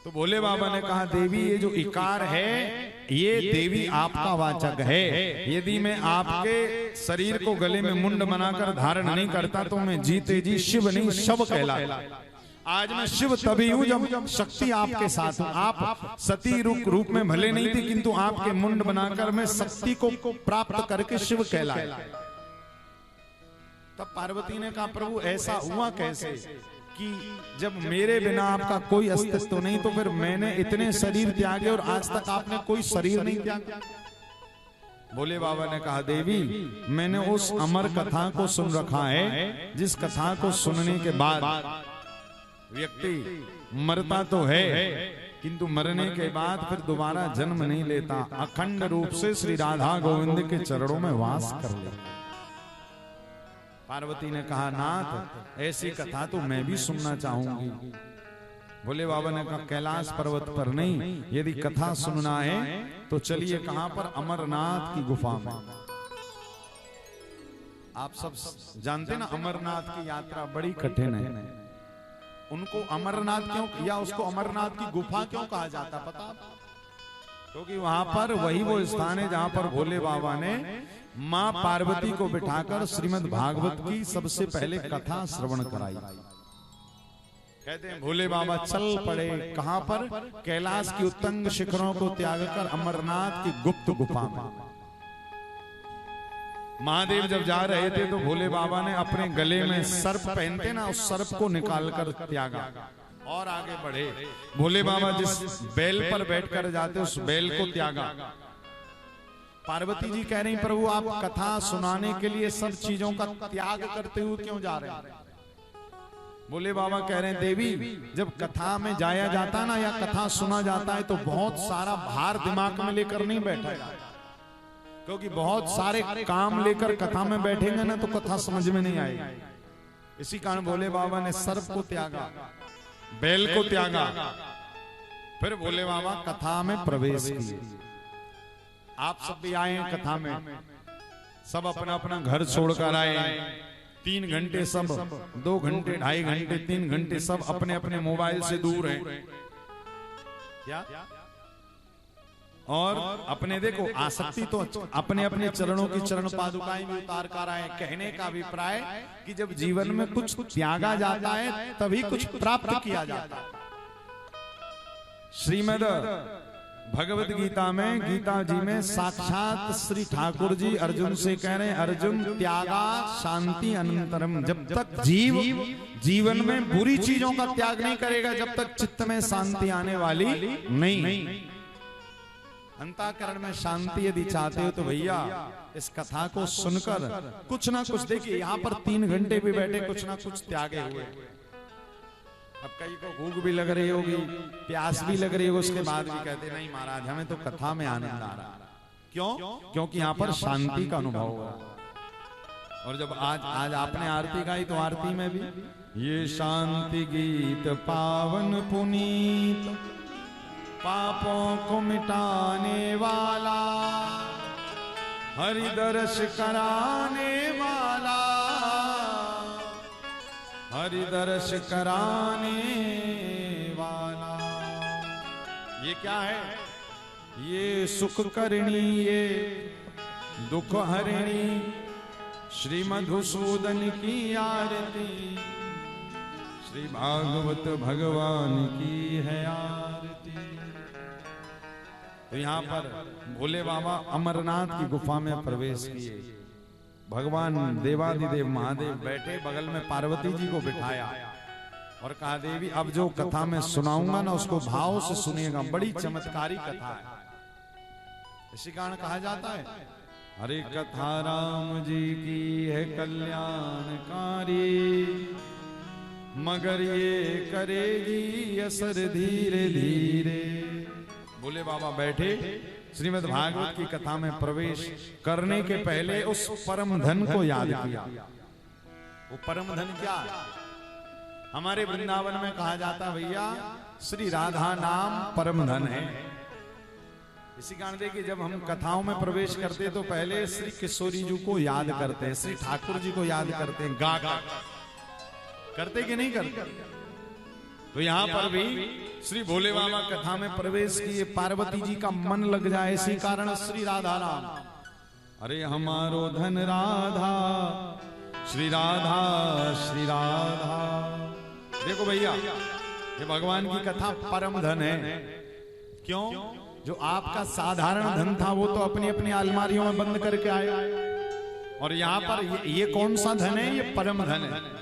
तो भोले बाबा ने कहा देवी ये जो इकार है ये देवी आपका वाचक है। यदि मैं आपके शरीर को गले में मुंड बनाकर धारण नहीं करता तो मैं जीते जी शिव नहीं शव कहलाता। आज मैं शिव तभी हूं जब शक्ति आपके साथ हूं। आप सती रूप में भले नहीं थी किंतु आपके मुंड बनाकर मैं शक्ति को प्राप्त करके शिव कहलाए। तब पार्वती ने कहा प्रभु ऐसा हुआ कैसे कि जब मेरे बिना आपका कोई अस्तित्व नहीं तो फिर मैंने इतने शरीर त्यागे और आज तक आपने कोई शरीर नहीं त्यागा। भोले बाबा ने कहा देवी मैंने उस अमर कथा को सुन रखा है जिस कथा को सुनने के बाद व्यक्ति मरता तो है किंतु मरने के बाद फिर दोबारा जन्म नहीं लेता, अखंड रूप से श्री राधा गोविंद के चरणों में वास कर लेता। पार्वती ने कहा नाथ ऐसी कथा तो मैं भी सुनना चाहूंगी। भोले बाबा ने कहा कैलाश पर्वत पर नहीं, यदि कथा सुनना है तो चलिए कहां पर, अमरनाथ की गुफा में। आप सब जानते ना अमरनाथ की यात्रा बड़ी कठिन है। उनको अमरनाथ क्यों या उसको अमरनाथ की गुफा क्यों कहा जाता पता? क्योंकि वहां पर वही वो स्थान है जहां पर भोले बाबा ने मां पार्वती को बिठाकर श्रीमद् भागवत की सबसे पहले कथा श्रवण कराई। कहते हैं भोले बाबा चल पड़े कहां पर, कैलाश की उत्तंग शिखरों को त्याग कर अमरनाथ की गुप्त गुफा में। महादेव जब जा रहे थे तो भोले बाबा ने अपने गले में सर्प पहनते ना, उस सर्प को निकालकर त्यागा और आगे बढ़े। भोले बाबा जिस बैल पर बैठकर जाते उस बैल को त्यागा। पार्वती जी कह रही प्रभु आप कथा सुनाने के लिए सब चीजों का त्याग करते हुए क्यों जा रहे हैं? भोले बाबा कह रहे हैं देवी जब कथा में जाया जाता ना या कथा सुना जाता है तो बहुत सारा भार दिमाग में लेकर नहीं बैठा है, क्योंकि बहुत सारे काम लेकर कथा में बैठेंगे ना तो कथा समझ में नहीं आएगी। इसी कारण भोले बाबा ने सर्प को त्यागा, बैल को त्यागा, फिर भोले बाबा कथा में प्रवेश किए। आप सब भी आए हैं कथा में, सब अपना अपना घर छोड़कर आए। 3 घंटे सब, 2 घंटे, 2.5 घंटे, 3 घंटे सब अपने अपने मोबाइल से दूर हैं क्या? और अपने देखो आसक्ति तो अपने अपने चरणों की चरण पादुकाएं भी उतार कर आए। कहने का अभिप्राय कि जब जीवन में कुछ त्यागा जाता है तभी कुछ प्राप्त किया जाता है। श्रीमद् भगवत गीता में, गीता जी में साक्षात श्री ठाकुर जी अर्जुन से कह रहे हैं अर्जुन त्यागा शांति अनंतरम। जब तक जीव जीवन में बुरी चीजों का त्याग नहीं करेगा जब तक चित्त में शांति आने वाली नहीं। अंतःकरण में शांति यदि चाहते हो तो भैया इस कथा को सुनकर कुछ ना कुछ देखिए। यहाँ पर 3 घंटे भी बैठे कुछ ना कुछ त्यागे हुए। अब कई को भूख भी लग रही होगी, प्यास भी लग रही होगी, उसके बाद भी कहते नहीं महाराज हमें तो कथा में आनंद आ रहा। क्यों? क्योंकि यहाँ पर शांति का अनुभव हुआ। और जब आज आपने आरती गाई तो आरती में भी ये शांति गीत पावन पुनीत पापों को मिटाने वाला हरि दर्श कराने वाला, हरि दर्श कराने वाला। ये क्या है? ये सुख करणी ये दुख हरिणी श्री मधुसूदन की आरती, श्री भागवत भगवान की है आरती। तो यहाँ पर भोले बाबा अमरनाथ की गुफा में प्रवेश किए। भगवान देवादिदेव महादेव बैठे, बगल में पार्वती जी को बिठाया और कहा देवी अब जो कथा मैं सुनाऊंगा ना उसको भाव से सुनिएगा, बड़ी चमत्कारी कथा है। इसी कारण कहा जाता है हरे कथा राम जी की है कल्याणकारी, मगर ये करेगी असर धीरे धीरे। भोले बाबा बैठे श्रीमद् भागवत की कथा में प्रवेश करने के पहले उस परम धन को याद किया। वो परम धन क्या है? हमारे वृंदावन में कहा जाता भैया श्री राधा नाम परम धन है। इसी कारण देखिए जब हम कथाओं में प्रवेश करते तो पहले श्री किशोरी जी को याद करते हैं, श्री ठाकुर जी को याद करते हैं, गा करते कि नहीं करते? तो यहां पर भी श्री भोले बाबा कथा में प्रवेश किए, पार्वती जी का मन लग जाए, इसी कारण श्री राधा राम, अरे हमारो धन राधा, श्री राधा श्री राधा। देखो भैया, ये भगवान की कथा परम धन है। क्यों? जो आपका साधारण धन था वो तो अपनी अपनी अलमारियों में बंद करके आए, और यहाँ पर ये कौन सा धन है? ये परम धन है।